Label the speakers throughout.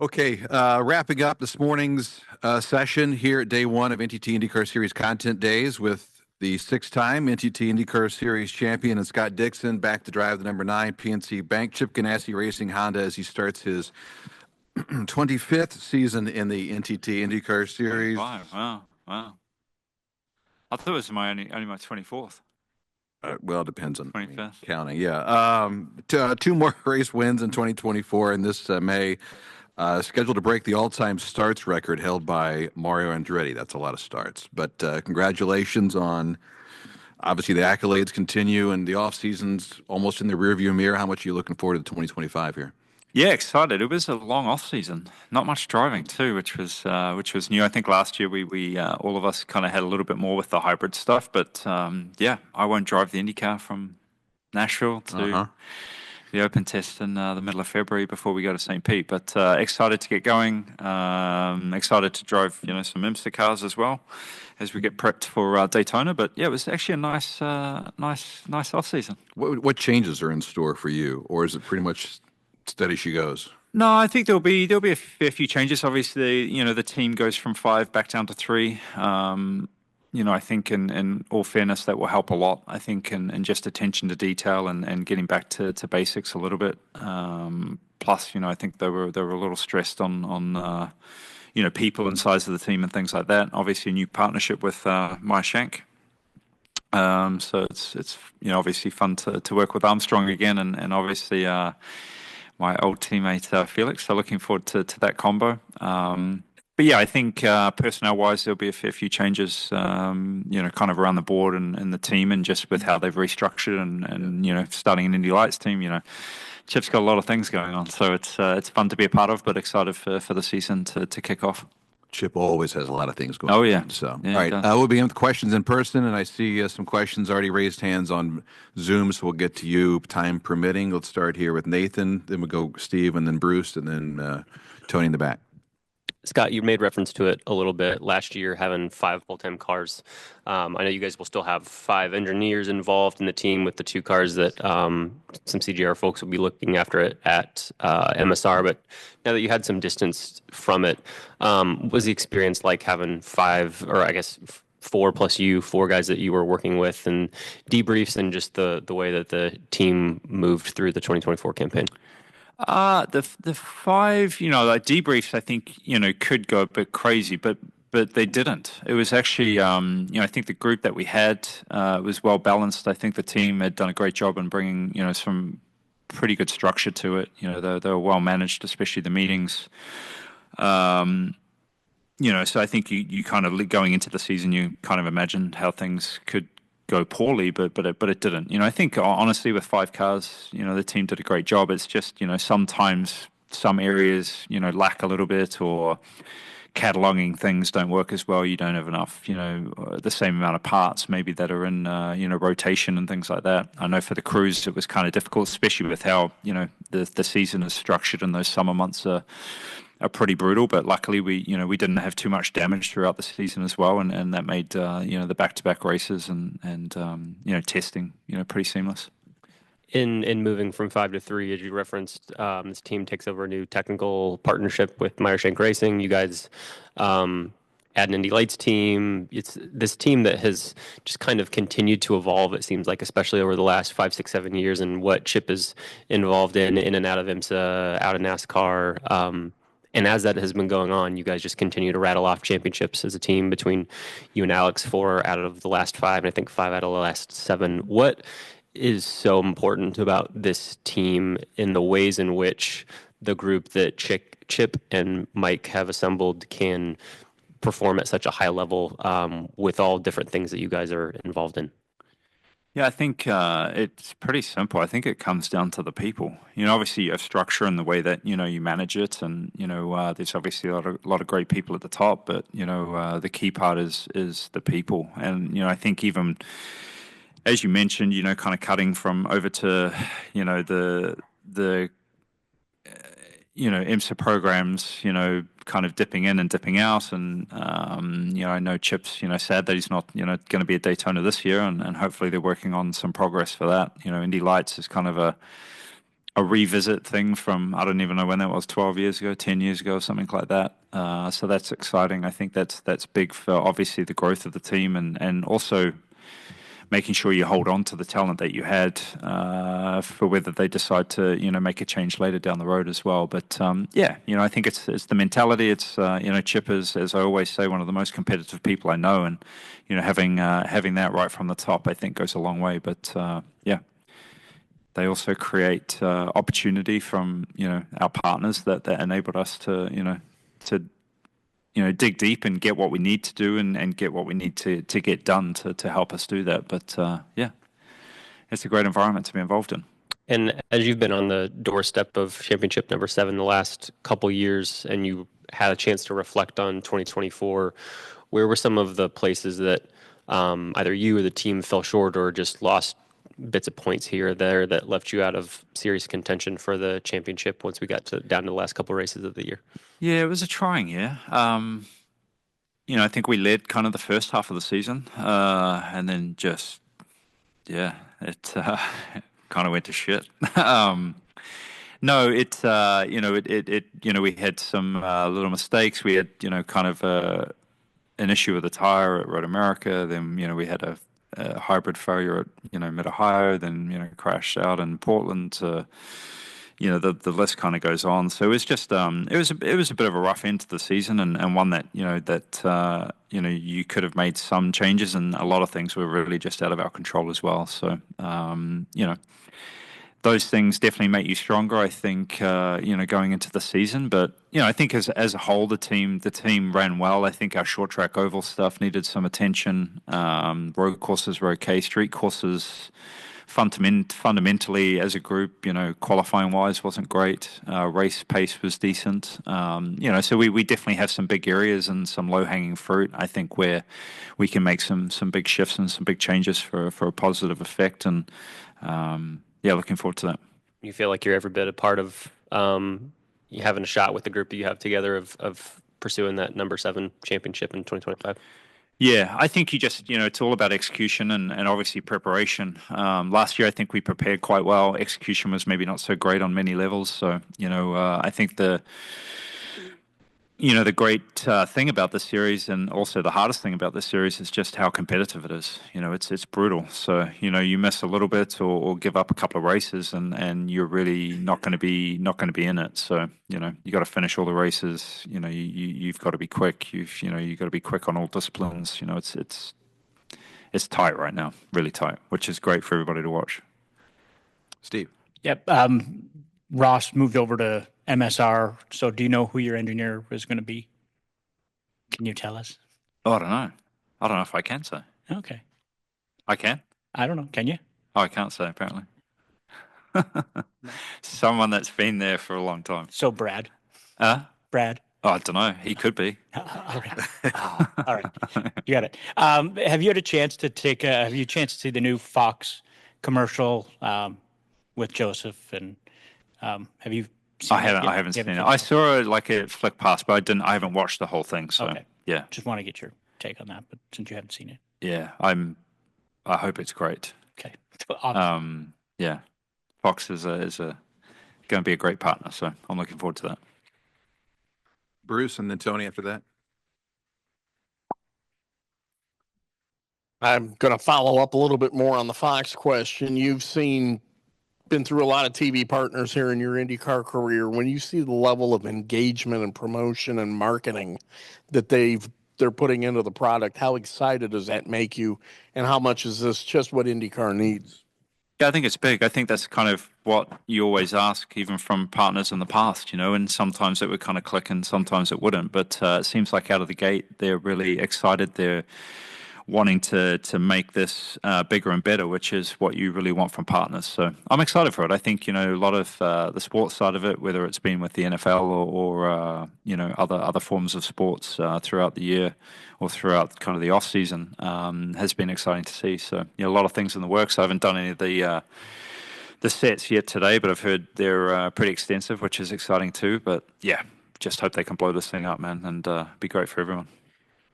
Speaker 1: Okay, wrapping up this morning's session here at day one of NTT IndyCar Series Content Days with the six-time NTT IndyCar Series champion and Scott Dixon back to drive the number 9 PNC Bank Chip Ganassi Racing Honda as he starts his 25th season in the NTT IndyCar Series.
Speaker 2: 25. Wow. Wow. I thought it was only my 24th.
Speaker 1: Well, it depends on
Speaker 2: 25th.
Speaker 1: counting. Yeah. Two more race wins in 2024 in this May. Scheduled to break the all-time starts record held by Mario Andretti. That's a lot of starts. But congratulations on, obviously, the accolades continue and the off-season's almost in the rearview mirror. How much are you looking forward to 2025 here?
Speaker 2: Yeah, excited. It was a long off season. Not much driving too, which was new. I think last year we all of us kind of had a little bit more with the hybrid stuff, but yeah, I won't drive the IndyCar from Nashville to
Speaker 1: Uh-huh.
Speaker 2: the open test in the middle of February before we go to St. Pete. But excited to get going. Excited to drive, some IMSA cars as well as we get prepped for Daytona. But yeah, it was actually a nice off season.
Speaker 1: What changes are in store for you, or is it pretty much steady she goes?
Speaker 2: No, I think there'll be a fair few changes. Obviously, the team goes from five back down to three. I think in all fairness, that will help a lot. I think in just attention to detail and getting back to basics a little bit. Plus, I think they were a little stressed on people and size of the team and things like that. Obviously, a new partnership with Maya Shank. So it's obviously fun to work with Armstrong again, and obviously my old teammate Felix. So looking forward to that combo. But yeah, I think personnel-wise, there'll be a fair few changes, kind of around the board and the team, and just with how they've restructured and starting an Indy Lights team. Chip's got a lot of things going on, so it's fun to be a part of, but excited for the season to kick off.
Speaker 1: Chip always has a lot of things going
Speaker 2: Oh
Speaker 1: on.
Speaker 2: yeah,
Speaker 1: So,
Speaker 2: yeah,
Speaker 1: all
Speaker 2: it
Speaker 1: right,
Speaker 2: does.
Speaker 1: we'll begin with questions in person, and I see some questions already raised hands on Zoom, so we'll get to you time permitting. Let's start here with Nathan, then we'll go Steve, and then Bruce, and then Tony in the back.
Speaker 3: Scott, you made reference to it a little bit last year, having five full-time cars. I know you guys will still have five engineers involved in the team with the two cars that some CGR folks will be looking after it at MSR. But now that you had some distance from it, was the experience like having five, or I guess four plus you, four guys that you were working with, and debriefs and just the way that the team moved through the 2024 campaign?
Speaker 2: The five, like debriefs, I think, could go a bit crazy, but they didn't. It was actually, I think the group that we had was well balanced. I think the team had done a great job in bringing, some pretty good structure to it. They were well managed, especially the meetings. So I think you kind of going into the season, you kind of imagined how things could go poorly, but it didn't. I think honestly with five cars, the team did a great job. It's just sometimes some areas lack a little bit, or cataloging things don't work as well. You don't have enough the same amount of parts maybe that are in rotation and things like that. I know for the crews it was kind of difficult, especially with how the season is structured, and those summer months are pretty brutal. But luckily we didn't have too much damage throughout the season as well, and that made the back-to-back races and testing pretty seamless.
Speaker 3: In moving from five to three, as you referenced, this team takes over a new technical partnership with Meyer Shank Racing. You guys add an Indy Lights team. It's this team that has just kind of continued to evolve, it seems like, especially over the last 5, 6, 7 years, and what Chip is involved in and out of IMSA, out of NASCAR. And as that has been going on, you guys just continue to rattle off championships as a team between you and Alex, 4 out of the last 5, and I think 5 out of the last 7. What is so important about this team in the ways in which the group that Chip and Mike have assembled can perform at such a high level with all different things that you guys are involved in?
Speaker 2: Yeah, I think it's pretty simple. I think it comes down to the people. Obviously you have structure and the way that you manage it, and there's obviously a lot of great people at the top, but the key part is the people. And I think even as you mentioned, kind of cutting from over to the IMSA programs, kind of dipping in and dipping out. And, I know Chip's, sad that he's not, going to be at Daytona this year, and hopefully they're working on some progress for that. Indy Lights is kind of a revisit thing from, I don't even know when that was, 12 years ago, 10 years ago, something like that. So that's exciting. I think that's big for obviously the growth of the team, and also making sure you hold on to the talent that you had for whether they decide to, make a change later down the road as well. But yeah, I think it's the mentality. It's Chip is, as I always say, one of the most competitive people I know, and having that right from the top, I think goes a long way. But yeah. They also create opportunity from our partners that enabled us to dig deep and get what we need to do, and get what we need to get done to help us do that. But yeah, it's a great environment to be involved in.
Speaker 3: And as you've been on the doorstep of championship number 7 the last couple years, and you had a chance to reflect on 2024, where were some of the places that either you or the team fell short or just lost bits of points here or there that left you out of serious contention for the championship once we got down to the last couple of races of the year?
Speaker 2: Yeah, it was a trying year. I think we led kind of the first half of the season, and then just, yeah, it kind of went to shit. No, we had some little mistakes. We had, kind of an issue with the tire at Road America. Then, we had a hybrid failure at, Mid-Ohio. Then, crashed out in Portland. The list kind of goes on. So it's just it was a bit of a rough end to the season, and one that you could have made some changes, and a lot of things were really just out of our control as well. So those things definitely make you stronger, I think, going into the season. But I think as a whole, the team ran well. I think our short track oval stuff needed some attention. Road courses were okay. Street courses, fundamentally as a group, qualifying wise wasn't great. Race pace was decent. So we definitely have some big areas and some low hanging fruit, I think, where we can make some big shifts and some big changes for a positive effect. And yeah, looking forward to that.
Speaker 3: You feel like you're every bit a part of you having a shot with the group that you have together of pursuing that number 7 championship in 2025?
Speaker 2: Yeah, I think you just, it's all about execution and obviously preparation. Last year, I think we prepared quite well. Execution was maybe not so great on many levels. So, I think the great thing about this series, and also the hardest thing about this series, is just how competitive it is. It's brutal. So you miss a little bit or give up a couple of races, and you're really not going to be in it. So you got to finish all the races. You've got to be quick. You've got to be quick on all disciplines. It's tight right now, really tight, which is great for everybody to watch.
Speaker 1: Steve.
Speaker 4: Yep. Ross moved over to MSR. So do you know who your engineer is going to be? Can you tell us?
Speaker 2: Oh, I don't know. I don't know if I can say.
Speaker 4: Okay.
Speaker 2: I can?
Speaker 4: I don't know. Can you?
Speaker 2: Oh, I can't say, apparently. Someone that's been there for a long time.
Speaker 4: So Brad. Brad.
Speaker 2: Oh, I don't know. He could be.
Speaker 4: All right. All right. You got it. Have you had a chance to see the new Fox commercial with Joseph? And have you seen it?
Speaker 2: I haven't seen it. I saw it like it flick past, but I haven't watched the whole thing. So
Speaker 4: okay.
Speaker 2: Yeah.
Speaker 4: Just want to get your take on that, but since you haven't seen it.
Speaker 2: Yeah, I hope it's great.
Speaker 4: Okay.
Speaker 2: Yeah. Fox is going to be a great partner, so I'm looking forward to that.
Speaker 1: Bruce, and then Tony after that.
Speaker 5: I'm going to follow up a little bit more on the Fox question. You've been through a lot of TV partners here in your IndyCar career. When you see the level of engagement and promotion and marketing that they're putting into the product, how excited does that make you? And how much is this just what IndyCar needs?
Speaker 2: Yeah, I think it's big. I think that's kind of what you always ask, even from partners in the past, and sometimes it would kind of click and sometimes it wouldn't. But it seems like out of the gate, they're really excited. They're wanting to make this bigger and better, which is what you really want from partners. So I'm excited for it. I think, a lot of the sports side of it, whether it's been with the NFL or other forms of sports throughout the year or throughout kind of the off season, has been exciting to see. So, a lot of things in the works. I haven't done any of the sets yet today, but I've heard they're pretty extensive, which is exciting too. But yeah, just hope they can blow this thing up, man, and be great for everyone.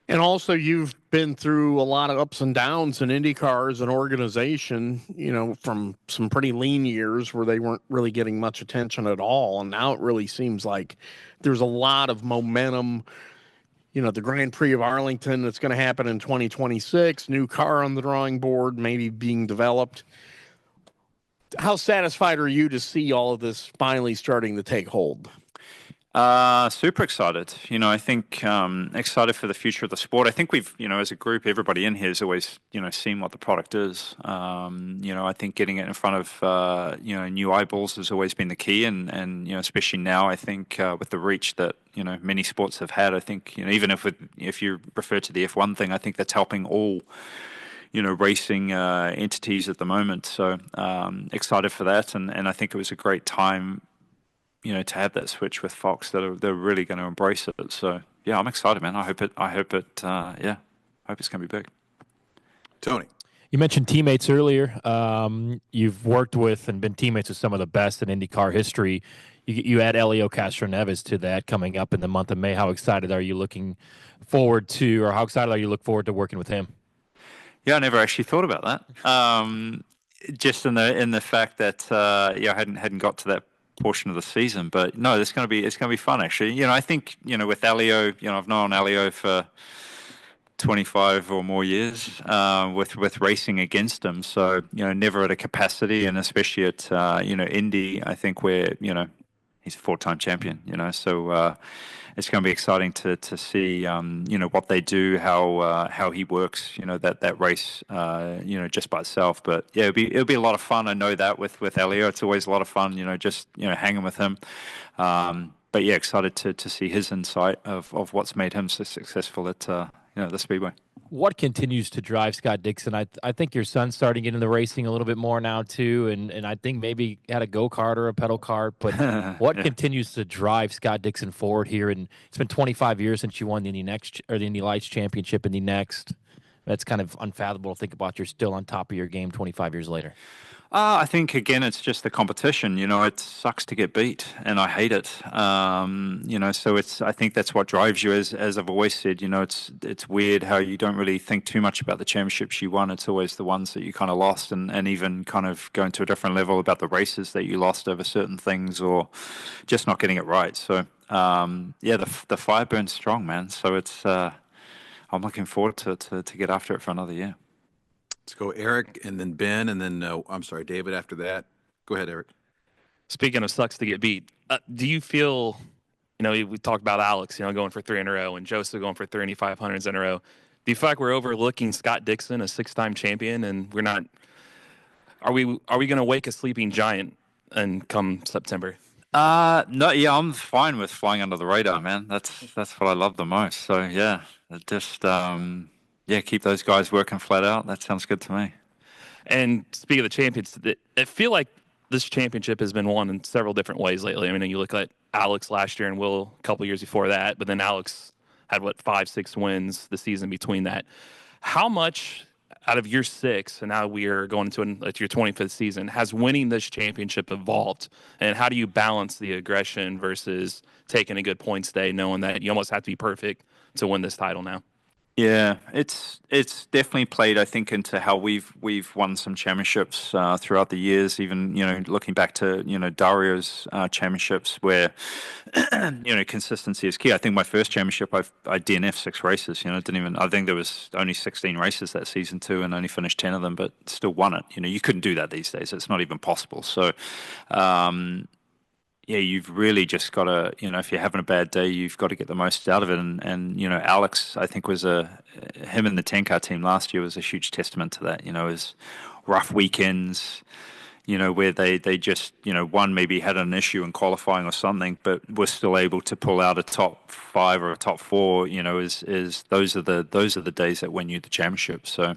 Speaker 5: And also, you've been through a lot of ups and downs in IndyCar as an organization, from some pretty lean years where they weren't really getting much attention at all. And now it really seems like there's a lot of momentum. The Grand Prix of Arlington that's going to happen in 2026, new car on the drawing board, maybe being developed. How satisfied are you to see all of this finally starting to take hold?
Speaker 2: Super excited. I think excited for the future of the sport. I think we've, as a group, everybody in here has always, seen what the product is. I think getting it in front of, new eyeballs has always been the key, and especially now, I think with the reach that many sports have had, I think even if you refer to the F1 thing, I think that's helping all racing entities at the moment. So excited for that, and I think it was a great time to have that switch with Fox, that they're really going to embrace it. So yeah, I'm excited, man. I hope it's going to be big.
Speaker 1: Tony,
Speaker 6: you mentioned teammates earlier. You've worked with and been teammates with some of the best in IndyCar history. You add Elio Castroneves to that coming up in the month of May. How excited are you looking forward to, or how excited are you look forward to working with him?
Speaker 2: Yeah, I never actually thought about that. Just in the fact that I hadn't got to that portion of the season, but no, it's going to be fun actually. I think with Elio, I've known Elio for 25 or more years with racing against him, so never at a capacity, and especially at Indy, I think where he's a 4-time champion, so it's going to be exciting to see what they do, how he works, that race just by itself. But yeah, it'll be a lot of fun. I know that with Elio, it's always a lot of fun, just hanging with him. But yeah, excited to see his insight of what's made him so successful at the Speedway.
Speaker 6: What continues to drive Scott Dixon? I think your son's starting to get into racing a little bit more now too, and I think maybe had a go-kart or a pedal kart. But what continues to drive Scott Dixon forward here? And it's been 25 years since you won the Indy Lights Championship in the next. That's kind of unfathomable to think about. You're still on top of your game 25 years later.
Speaker 2: I think again, it's just the competition. It sucks to get beat, and I hate it. So I think that's what drives you. As I've always said, it's weird how you don't really think too much about the championships you won. It's always the ones that you kind of lost, and even kind of going to a different level about the races that you lost over certain things, or just not getting it right. So the fire burns strong, man. So it's I'm looking forward to get after it for another year.
Speaker 1: Let's go Eric, and then Ben, and then David after that. Go ahead, Eric.
Speaker 7: Speaking of sucks to get beat, do you feel, we talked about Alex, going for 3 in a row, and Joseph going for 3 500s in a row. Do you feel like we're overlooking Scott Dixon, a 6-time champion, and we're not? Are we going to wake a sleeping giant and come September?
Speaker 2: No, yeah, I'm fine with flying under the radar, man. That's what I love the most. So yeah, just keep those guys working flat out. That sounds good to me.
Speaker 7: And speaking of the champions, I feel like this championship has been won in several different ways lately. I mean, you look at Alex last year and Will a couple of years before that, but then Alex had 5-6 wins the season between that. How much out of your 6, and now we are going into your 25th season, has winning this championship evolved? And how do you balance the aggression versus taking a good points day, knowing that you almost have to be perfect to win this title now?
Speaker 2: Yeah, it's definitely played, I think, into how we've won some championships throughout the years. Even looking back to Dario's championships, where consistency is key. I think my first championship, I DNF'd 6 races. I think there was only 16 races that season too, and only finished 10 of them, but still won it. You couldn't do that these days. It's not even possible. So. Yeah, you've really just got to, if you're having a bad day, you've got to get the most out of it. And Alex, I think him and the 10-car team last year was a huge testament to that. His rough weekends, where they just, one maybe had an issue in qualifying or something, but were still able to pull out a top 5 or a top 4, is those are the days that win you the championship. So,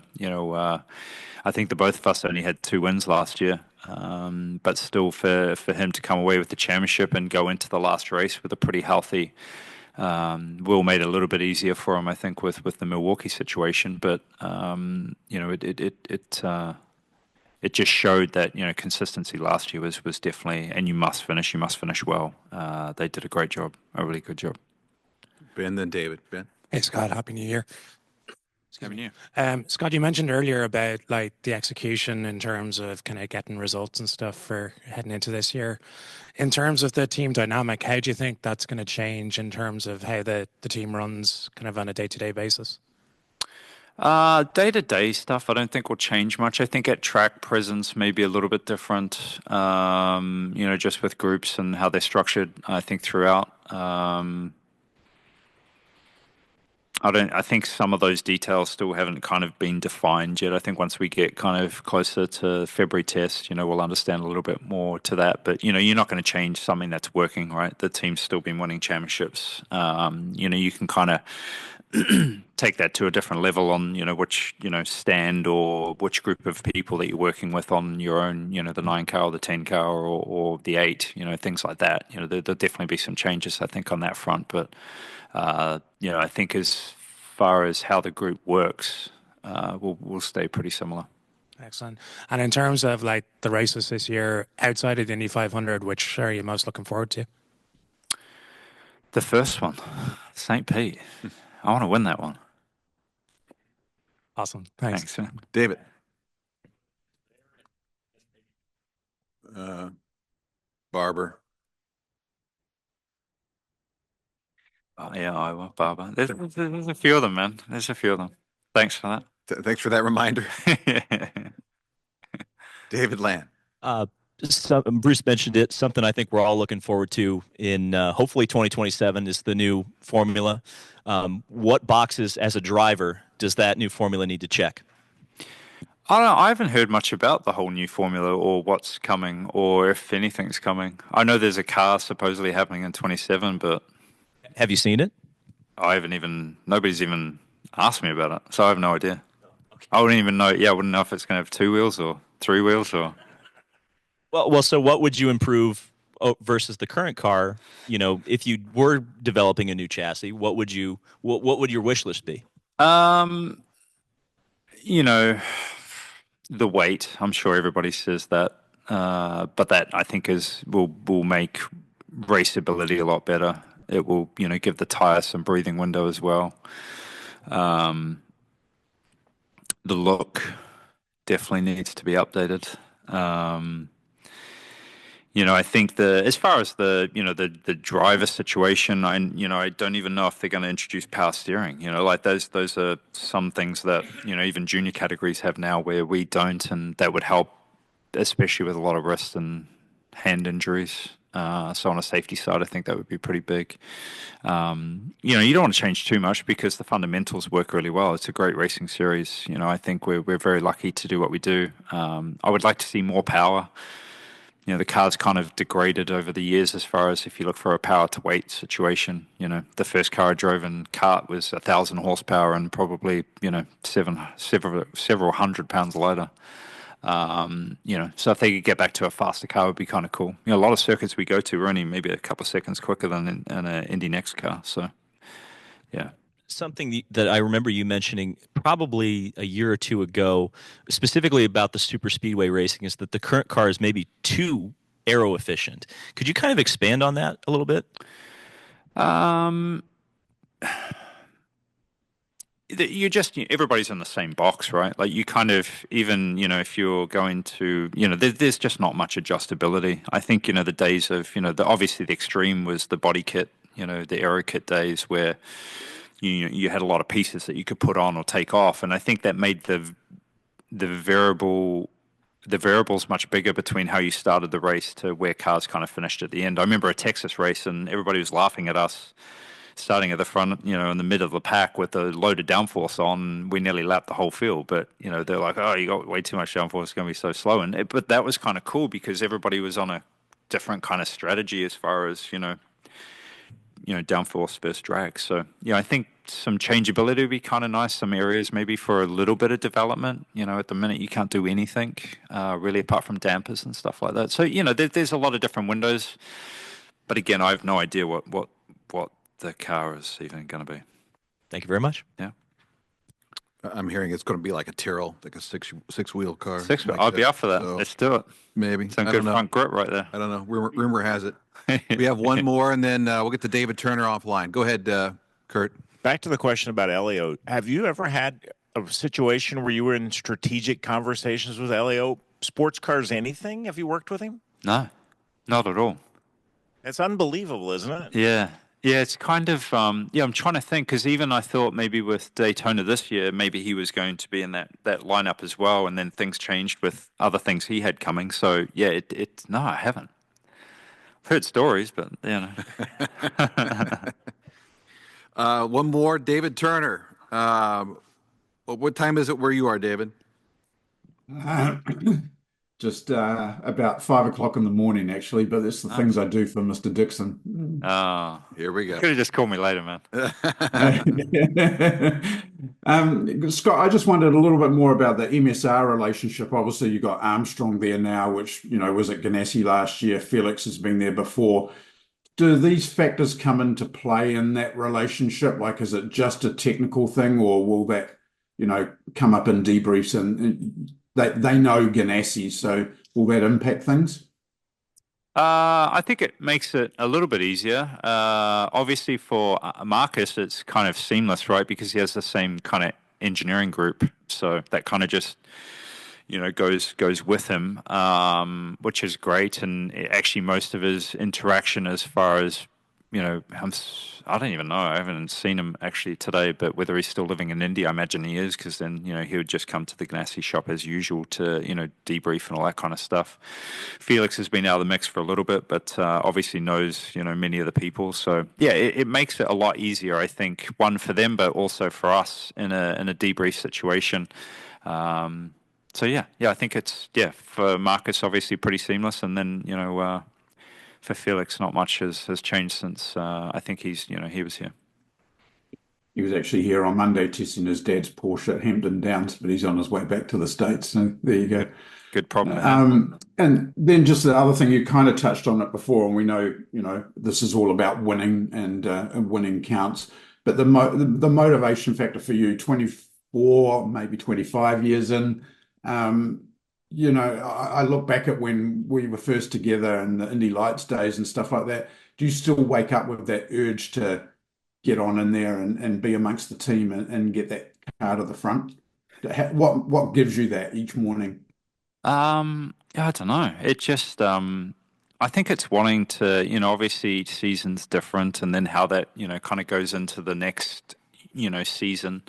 Speaker 2: I think the both of us only had 2 wins last year. But still, for him to come away with the championship and go into the last race with a pretty healthy, Will made it a little bit easier for him, I think, with the Milwaukee situation. But it just showed that consistency last year was definitely, and you must finish well. They did a great job, a really good job.
Speaker 1: Ben, then David. Ben.
Speaker 8: Hey Scott, Happy New Year.
Speaker 2: Happy New Year.
Speaker 8: Scott, you mentioned earlier about like the execution in terms of kind of getting results and stuff for heading into this year. In terms of the team dynamic, how do you think that's going to change in terms of how the team runs kind of on a day-to-day basis?
Speaker 2: Day-to-day stuff, I don't think will change much. I think at track presence may be a little bit different, just with groups and how they're structured, I think throughout. I think some of those details still haven't kind of been defined yet. I think once we get kind of closer to February test, we'll understand a little bit more to that. But, you're not going to change something that's working, right? The team's still been winning championships. You can kind of take that to a different level on, which, stand or which group of people that you're working with on your own, the 9 car or the 10 car or the 8, things like that. There'll definitely be some changes, I think, on that front. But, I think as far as how the group works, we'll stay pretty similar.
Speaker 8: Excellent. And in terms of like the races this year, outside of the Indy 500, which are you most looking forward to?
Speaker 2: The first one, St. Pete. I want to win that one.
Speaker 8: Awesome. Thanks.
Speaker 2: Thanks, man.
Speaker 1: David. Barber.
Speaker 2: Yeah, I want Barber. There's a few of them, man. There's a few of them. Thanks for that.
Speaker 1: Thanks for that reminder. David Land.
Speaker 9: Bruce mentioned it. Something I think we're all looking forward to in hopefully 2027 is the new formula. What boxes as a driver does that new formula need to check?
Speaker 2: I don't know. I haven't heard much about the whole new formula or what's coming or if anything's coming. I know there's a car supposedly happening in 27, but
Speaker 9: have you seen it?
Speaker 2: Nobody's even asked me about it, so I have no idea. Okay. I wouldn't even know. Yeah, I wouldn't know if it's going to have 2 wheels or 3 wheels or.
Speaker 9: Well. So what would you improve versus the current car? If you were developing a new chassis, what would your wish list be?
Speaker 2: The weight. I'm sure everybody says that, but that I think will make raceability a lot better. It will, give the tire some breathing window as well. The look definitely needs to be updated. I think as far as the driver situation, I don't even know if they're going to introduce power steering. Like those are some things that, even junior categories have now where we don't, and that would help, especially with a lot of wrist and hand injuries. So on a safety side, I think that would be pretty big. You don't want to change too much because the fundamentals work really well. It's a great racing series. I think we're very lucky to do what we do. I would like to see more power. The car's kind of degraded over the years as far as if you look for a power to weight situation. The first car I drove in kart was 1,000 horsepower and probably, several hundred pounds lighter. So if they could get back to a faster car, it would be kind of cool. A lot of circuits we go to are only maybe a couple of seconds quicker than in an Indy Next car. So, yeah.
Speaker 9: Something that I remember you mentioning probably a year or two ago, specifically about the super speedway racing, is that the current car is maybe too aero efficient. Could you kind of expand on that a little bit?
Speaker 2: Everybody's in the same box, right? Like you kind of, even, if you're going to, there's just not much adjustability. I think, the days of, obviously the extreme was the body kit, the aero kit days where you had a lot of pieces that you could put on or take off. And I think that made the variables much bigger between how you started the race to where cars kind of finished at the end. I remember a Texas race and everybody was laughing at us starting at the front, in the middle of the pack with the loaded downforce on. We nearly lapped the whole field, but, they're like, oh, you got way too much downforce, it's going to be so slow. But that was kind of cool because everybody was on a different kind of strategy as far as, downforce versus drag. So, I think some changeability would be kind of nice. Some areas maybe for a little bit of development. At the minute you can't do anything really apart from dampers and stuff like that. So, there's a lot of different windows. But again, I have no idea what the car is even going to be.
Speaker 9: Thank you very much.
Speaker 2: Yeah.
Speaker 1: I'm hearing it's going to be like a Tyrrell, like a six-wheel car.
Speaker 2: Six-wheel. I'll be up for that. So let's do it.
Speaker 1: Maybe.
Speaker 2: Some good front grip right there.
Speaker 1: I don't know. Rumor has it. We have one more, and then we'll get to David Turner offline. Go ahead, Kurt.
Speaker 10: back to the question about Elio. Have you ever had a situation where you were in strategic conversations with Elio? Sports cars, anything? Have you worked with him?
Speaker 2: No, not at all.
Speaker 10: It's unbelievable, isn't it?
Speaker 2: Yeah. Yeah, it's kind of, yeah, I'm trying to think, because even I thought maybe with Daytona this year, maybe he was going to be in that lineup as well, and then things changed with other things he had coming. So, yeah, no, I haven't. I've heard stories, but, you know.
Speaker 1: One more, David Turner. What time is it where you are, David?
Speaker 11: Just about 5 o'clock in the morning, actually, but it's the things I do for Mr. Dixon.
Speaker 2: Oh,
Speaker 1: here we go.
Speaker 2: Could have just called me later, man.
Speaker 11: Scott, I just wondered a little bit more about the MSR relationship. Obviously, you got Armstrong there now, which, was at Ganassi last year. Felix has been there before. Do these factors come into play in that relationship? Like, is it just a technical thing, or will that, come up in debriefs and they know Ganassi, so will that impact things?
Speaker 2: I think it makes it a little bit easier. Obviously, for Marcus, it's kind of seamless, right? Because he has the same kind of engineering group, so that kind of just goes with him, which is great. And actually, most of his interaction, as far as I don't even know. I haven't seen him actually today, but whether he's still living in Indy, I imagine he is, because then he would just come to the Ganassi shop as usual to debrief and all that kind of stuff. Felix has been out of the mix for a little bit, but obviously knows many of the people. So yeah, it makes it a lot easier, I think, one for them, but also for us in a debrief situation. So yeah, I think it's for Marcus obviously pretty seamless, and then for Felix, not much has changed since I think he was here.
Speaker 11: He was actually here on Monday testing his dad's Porsche at Hampton Downs, but he's on his way back to the States. So there you go.
Speaker 2: Good problem.
Speaker 11: And then just the other thing, you kind of touched on it before, and we know, this is all about winning, and winning counts. But the motivation factor for you, 24, maybe 25 years in, I look back at when we were first together and the Indy Lights days and stuff like that. Do you still wake up with that urge to get on in there and be amongst the team and get that car to the front? What gives you that each morning?
Speaker 2: I don't know. It just, I think it's wanting to, obviously each season's different, and then how that, kind of goes into the next, season.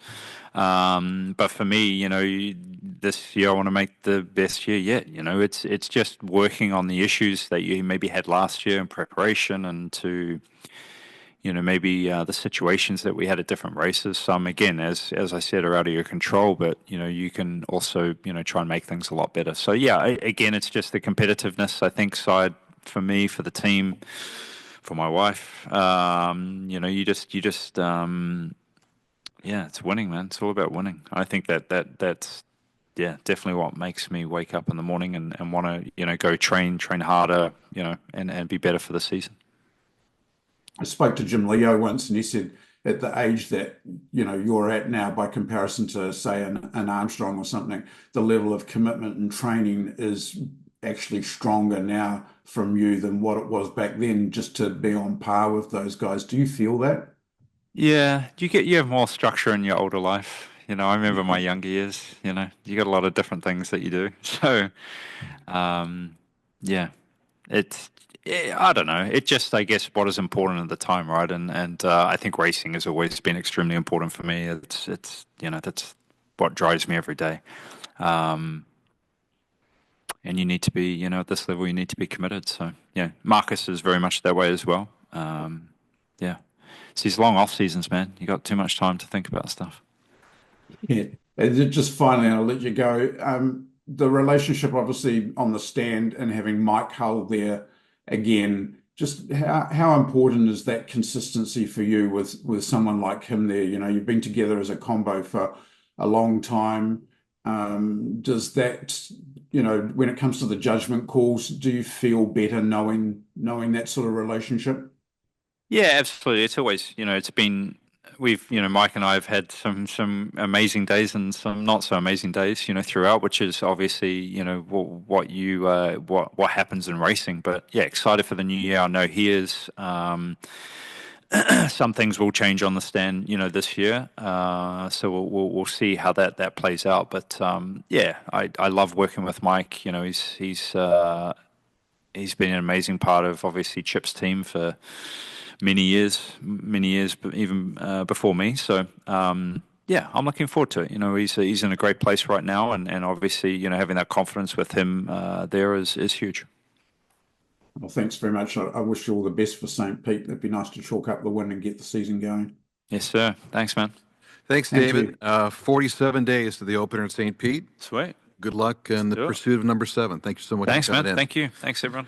Speaker 2: But for me, this year I want to make the best year yet. It's just working on the issues that you maybe had last year in preparation, and to, maybe the situations that we had at different races. Some, again, as I said, are out of your control, but you can also try and make things a lot better. So yeah, again, it's just the competitiveness, I think, side for me, for the team, for my wife. Yeah, it's winning, man. It's all about winning. I think that's definitely what makes me wake up in the morning and want to go train harder, and be better for the season.
Speaker 11: I spoke to Jim Leo once, and he said at the age that you're at now, by comparison to, say, an Armstrong or something, the level of commitment and training is actually stronger now from you than what it was back then, just to be on par with those guys. Do you feel that?
Speaker 2: Yeah, you have more structure in your older life. I remember my younger years. You got a lot of different things that you do. So, yeah, I don't know. It just, I guess, what is important at the time, right? And I think racing has always been extremely important for me. It's that's what drives me every day. And you need to be, at this level, you need to be committed. So yeah, Marcus is very much that way as well. Yeah. It's these long off seasons, man. You got too much time to think about stuff.
Speaker 11: Yeah. And just finally, I'll let you go. The relationship, obviously, on the stand and having Mike Hull there again, just how important is that consistency for you with someone like him there? You've been together as a combo for a long time. Does that, when it comes to the judgment calls, do you feel better knowing that sort of relationship?
Speaker 2: Yeah, absolutely. It's always, it's been, Mike and I have had some amazing days and some not so amazing days, throughout, which is obviously, what happens in racing. But yeah, excited for the new year. I know he is. some things will change on the stand, this year. So we'll see how that plays out. But yeah, I love working with Mike. He's been an amazing part of obviously Chip's team for many years, but even before me. So yeah, I'm looking forward to it. He's in a great place right now, and obviously having that confidence with him there is huge.
Speaker 11: Well, thanks very much. I wish you all the best for St. Pete. It'd be nice to chalk up the win and get the season going.
Speaker 2: Yes, sir. Thanks, man.
Speaker 1: Thanks,
Speaker 11: Thank
Speaker 1: David. 47 days to the opener in St. Pete.
Speaker 2: Sweet.
Speaker 1: Good luck in the
Speaker 2: do it.
Speaker 1: pursuit of number 7. Thank you so much.
Speaker 2: Thanks,
Speaker 1: for coming
Speaker 2: man.
Speaker 1: in.
Speaker 2: Thank you. Thanks, everyone.